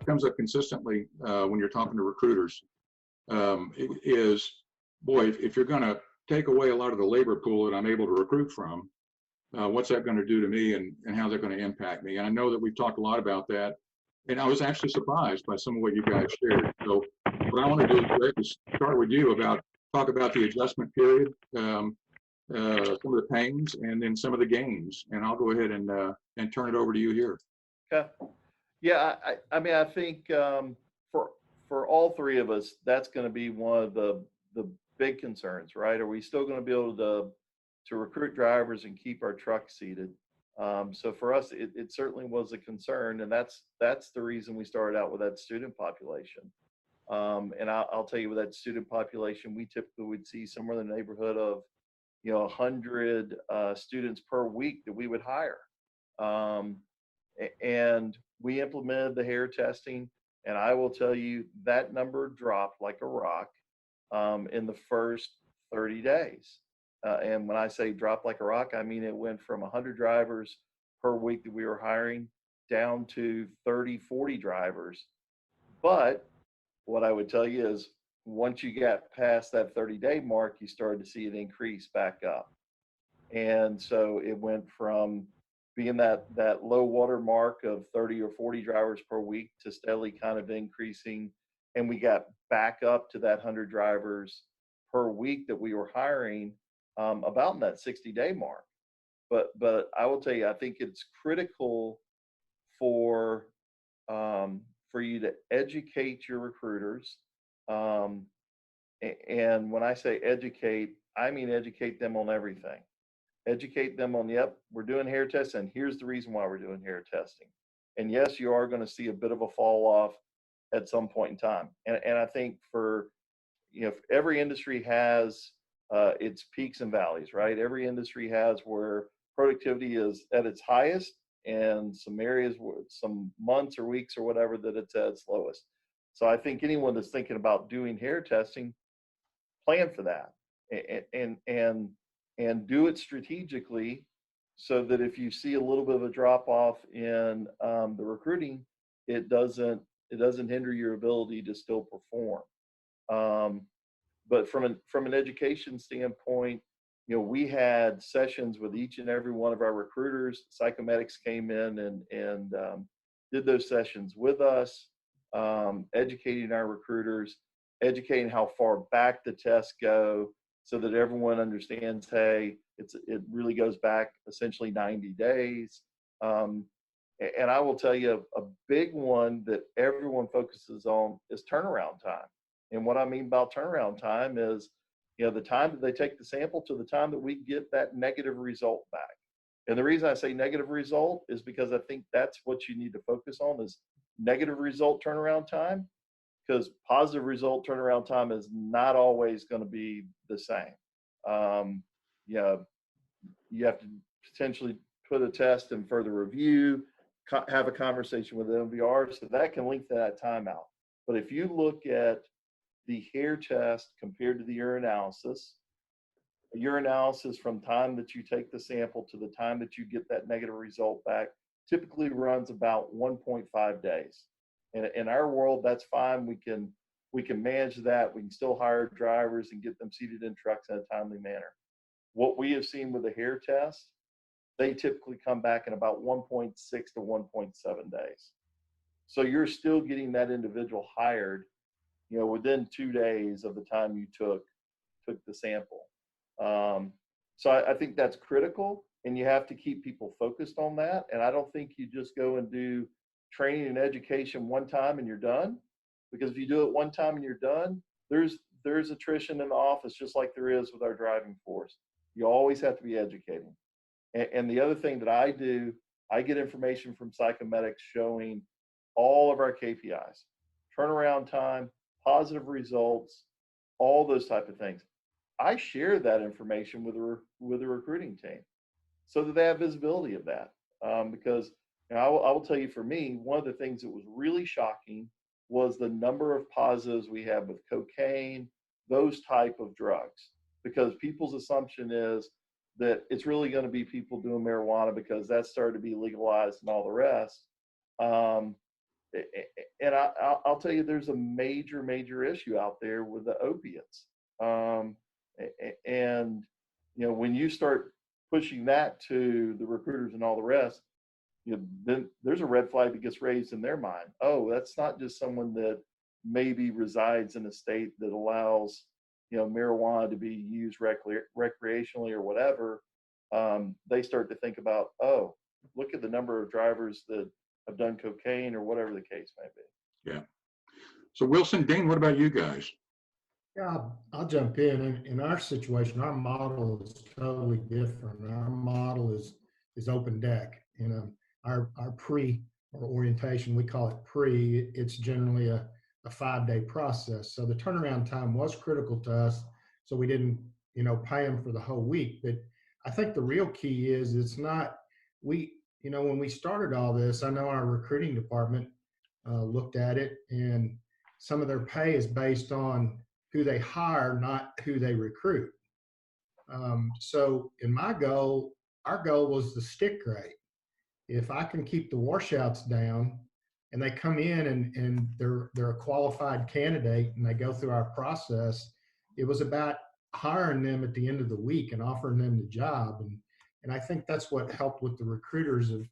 Comes up consistently when you're talking to recruiters is, boy, if you're going to take away a lot of the labor pool that I'm able to recruit from, what's that going to do to me, and how's that going to impact me? And I know that we've talked a lot about that, and I was actually surprised by some of what you guys shared. So what I want to do, Greg, is start with you talk about the adjustment period, some of the pains, and then some of the gains, and I'll go ahead and turn it over to you here. Okay. Yeah, I mean, I think for all three of us, that's going to be one of the big concerns, right? Are we still going to be able to recruit drivers and keep our trucks seated? So for us, it certainly was a concern, and that's the reason we started out with that student population. And I'll tell you, with that student population, we typically would see somewhere in the neighborhood of 100 students per week that we would hire. And we implemented the hair testing, and I will tell you that number dropped like a rock in the first 30 days. And when I say drop like a rock, I mean it went from 100 drivers per week that we were hiring down to 30, 40 drivers. But what I would tell you is once you got past that 30-day mark, you started to see it increase back up. And so it went from being that low water mark of 30 or 40 drivers per week to steadily kind of increasing. And we got back up to that 100 drivers per week that we were hiring about in that 60-day mark. But I will tell you, I think it's critical for you to educate your recruiters. And when I say educate, I mean educate them on everything. Educate them on, yep, we're doing hair tests, and here's the reason why we're doing hair testing. And yes, you are going to see a bit of a fall off at some point in time. And I think for, every industry has its peaks and valleys, right? Every industry has where productivity is at its highest, and some areas, some months or weeks or whatever, that it's at its lowest. So I think anyone that's thinking about doing hair testing, plan for that, and do it strategically, so that if you see a little bit of a drop off in the recruiting, it doesn't hinder your ability to still perform. But from an education standpoint, we had sessions with each and every one of our recruiters. Psychemedics came in and did those sessions with us, educating our recruiters, educating how far back the tests go, so that everyone understands, hey, it really goes back essentially 90 days. And I will tell you, a big one that everyone focuses on is turnaround time. And what I mean by turnaround time is, the time that they take the sample to the time that we get that negative result back. And the reason I say negative result is because I think that's what you need to focus on, is negative result turnaround time. Because positive result turnaround time is not always going to be the same. You have to potentially put a test in further review, have a conversation with the MVR, so that can lengthen that time out. But if you look at the hair test compared to the urinalysis from time that you take the sample to the time that you get that negative result back typically runs about 1.5 days. In our world, that's fine. We can manage that. We can still hire drivers and get them seated in trucks in a timely manner. What we have seen with the hair test, they typically come back in about 1.6 to 1.7 days. So you're still getting that individual hired, within 2 days of the time you took the sample. So I think that's critical, and you have to keep people focused on that. And I don't think you just go and do training and education one time and you're done, because if you do it one time and you're done, there's attrition in the office, just like there is with our driving force. You always have to be educating. And the other thing that I do, I get information from Psychemedics showing all of our KPIs, turnaround time, positive results, all those type of things. I share that information with the recruiting team so that they have visibility of that. Because I will tell you, for me, one of the things that was really shocking was the number of positives we have with cocaine, those type of drugs, because people's assumption is that it's really going to be people doing marijuana because that started to be legalized and all the rest. And I'll tell you, there's a major issue out there with the opiates. And when you start pushing that to the recruiters and all the rest, then there's a red flag that gets raised in their mind. Oh, that's not just someone that maybe resides in a state that allows marijuana to be used recreationally or whatever. They start to think about, oh, look at the number of drivers that have done cocaine or whatever the case may be. Yeah. So Wilson, Dean, what about you guys? Yeah, I'll jump in. In our situation, our model is totally different. Our model is open deck. Our pre or orientation, we call it pre. It's generally a 5-day process. So the turnaround time was critical to us. So we didn't pay them for the whole week. But I think the real key is it's not when we started all this. I know our recruiting department looked at it, and some of their pay is based on who they hire, not who they recruit. So in our goal was the stick rate. If I can keep the washouts down and they come in and they're a qualified candidate and they go through our process, it was about hiring them at the end of the week and offering them the job. And I think that's what helped with the recruiters of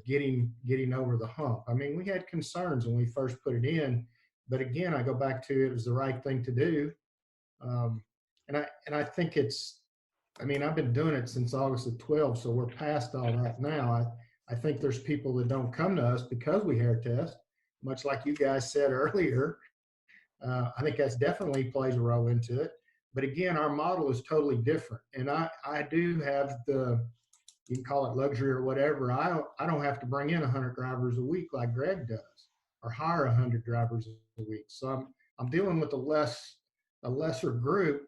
getting over the hump. I mean, we had concerns when we first put it in, but again, I go back to it was the right thing to do. And I think I've been doing it since August of 12, so we're past all that now. I think there's people that don't come to us because we hair test, much like you guys said earlier. I think that's definitely plays a role into it. But again, our model is totally different. And I do have you can call it luxury or whatever. I don't have to bring in 100 drivers a week like Greg does, or hire 100 drivers a week. So I'm dealing with a lesser group,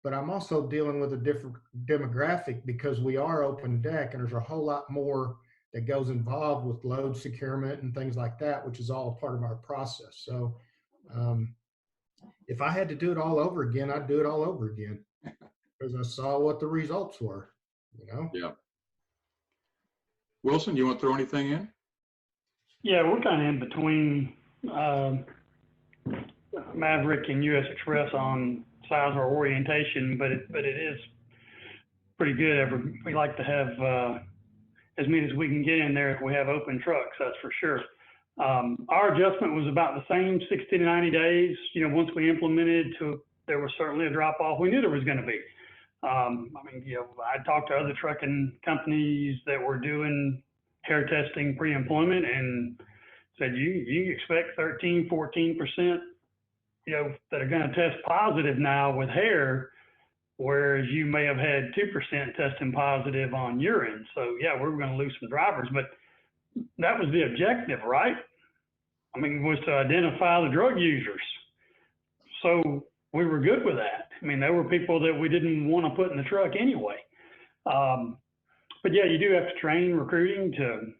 but I'm also dealing with a different demographic because we are open deck and there's a whole lot more that goes involved with load securement and things like that, which is all a part of our process. So if I had to do it all over again, I'd do it all over again because I saw what the results were, Yeah. Wilson, you want to throw anything in? Yeah, we're kind of in between Maverick and US Express on size or orientation, but it is pretty good. We like to have as many as we can get in there if we have open trucks, that's for sure. Our adjustment was about the same, 60 to 90 days. Once we implemented, there was certainly a drop off. We knew there was going to be. I talked to other trucking companies that were doing hair testing pre-employment and said, you expect 13, 14%, that are going to test positive now with hair, whereas you may have had 2% testing positive on urine. So yeah, we were going to lose some drivers, but that was the objective, right? Was to identify the drug users. So we were good with that. There were people that we didn't want to put in the truck anyway. But yeah, you do have to train recruiting to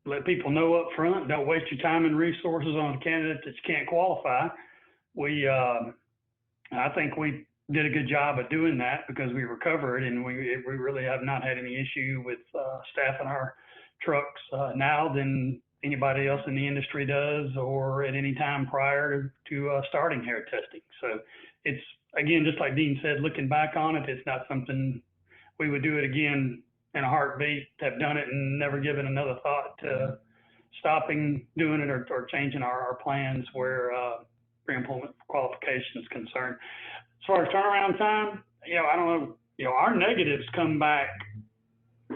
let people know up front, don't waste your time and resources on a candidate that you can't qualify. I think we did a good job of doing that because we recovered and we really have not had any issue with staffing our trucks now than anybody else in the industry does or at any time prior to starting hair testing. So it's, again, just like Dean said, looking back on it, it's not something we would do it again in a heartbeat, have done it and never given another thought to stopping doing it or changing our plans where pre-employment qualification is concerned. As far as turnaround time, I don't know, our negatives come back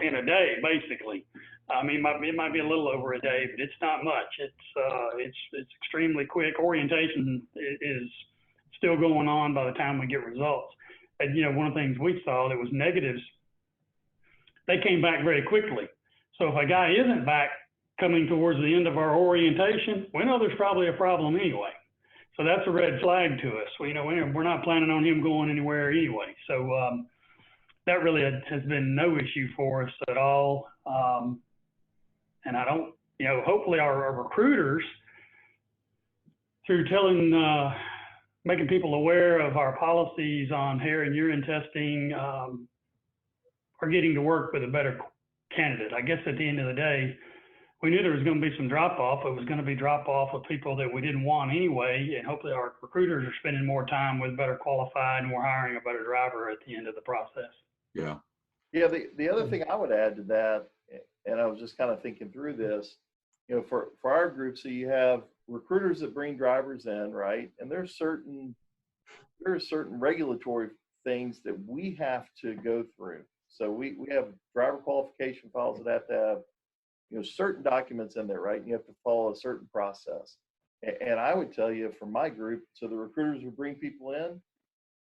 in a day, basically. It might be a little over a day, but it's not much. It's extremely quick. Orientation is still going on by the time we get results. And, you know, one of the things we saw that was negatives, they came back very quickly. So if a guy isn't back coming towards the end of our orientation, we know there's probably a problem anyway. So that's a red flag to us. You know, we're not planning on him going anywhere anyway. So that really has been no issue for us at all. And I don't, you know, hopefully our recruiters, through telling, making people aware of our policies on hair and urine testing, are getting to work with a better candidate. I guess at the end of the day, we knew there was going to be some drop off. It was going to be drop off of people that we didn't want anyway. And hopefully our recruiters are spending more time with better qualified, and we're hiring a better driver at the end of the process. Yeah. Yeah. The other thing I would add to that, and I was just kind of thinking through this, you know, for our group, so you have recruiters that bring drivers in, right? And there are certain regulatory things that we have to go through. So we have driver qualification files that have to have, you know, certain documents in there, right? And you have to follow a certain process. And I would tell you for my group, so the recruiters would bring people in,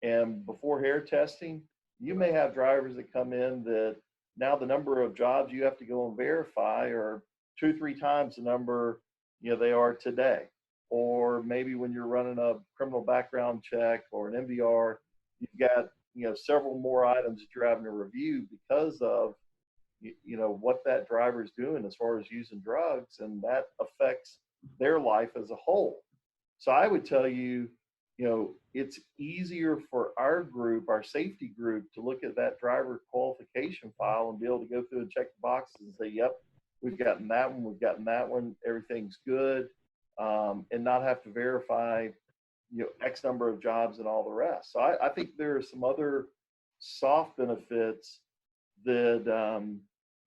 and before hair testing, you may have drivers that come in that now the number of jobs you have to go and verify are 2-3 times the number, you know, they are today. Or maybe when you're running a criminal background check or an MVR, you've got, you know, several more items that you're having to review because of, you know, what that driver is doing as far as using drugs, and that affects their life as a whole. So I would tell you, you know, it's easier for our group, our safety group, to look at that driver qualification file and be able to go through and check the boxes and say, yep, we've gotten that one, we've gotten that one, everything's good, and not have to verify, you know, X number of jobs and all the rest. So I think there are some other soft benefits that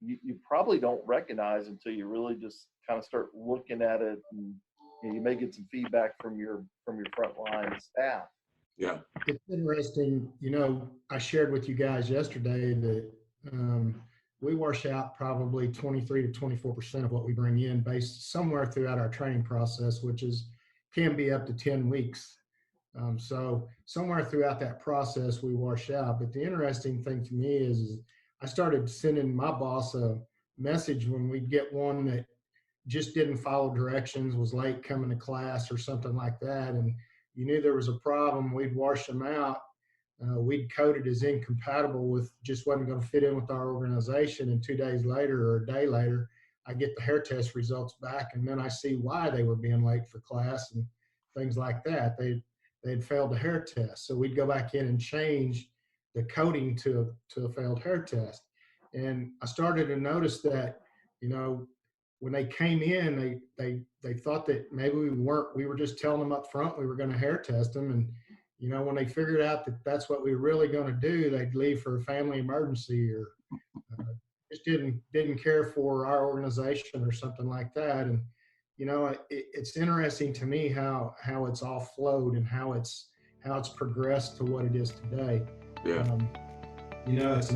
you probably don't recognize until you really just kind of start looking at it, and you may get some feedback from your frontline staff. Yeah. It's interesting. You know, I shared with you guys yesterday that we wash out probably 23 to 24% of what we bring in based somewhere throughout our training process, which can be up to 10 weeks. So somewhere throughout that process, we wash out. But the interesting thing to me is I started sending my boss a message when we'd get one that just didn't follow directions, was late coming to class or something like that, and you knew there was a problem. We'd wash them out. We'd code it as incompatible with, just wasn't going to fit in with our organization. And 2 days later or a day later, I get the hair test results back, and then I see why they were being late for class and things like that. They'd failed the hair test. So we'd go back in and change the coding to a failed hair test. And I started to notice that, you know, when they came in, they thought that maybe we were just telling them up front we were going to hair test them. And, you know, when they figured out that that's what we were really going to do, they'd leave for a family emergency, or just didn't care for our organization or something like that. And, you know, it's interesting to me how it's all flowed and how it's progressed to what it is today. Yeah. You know, it's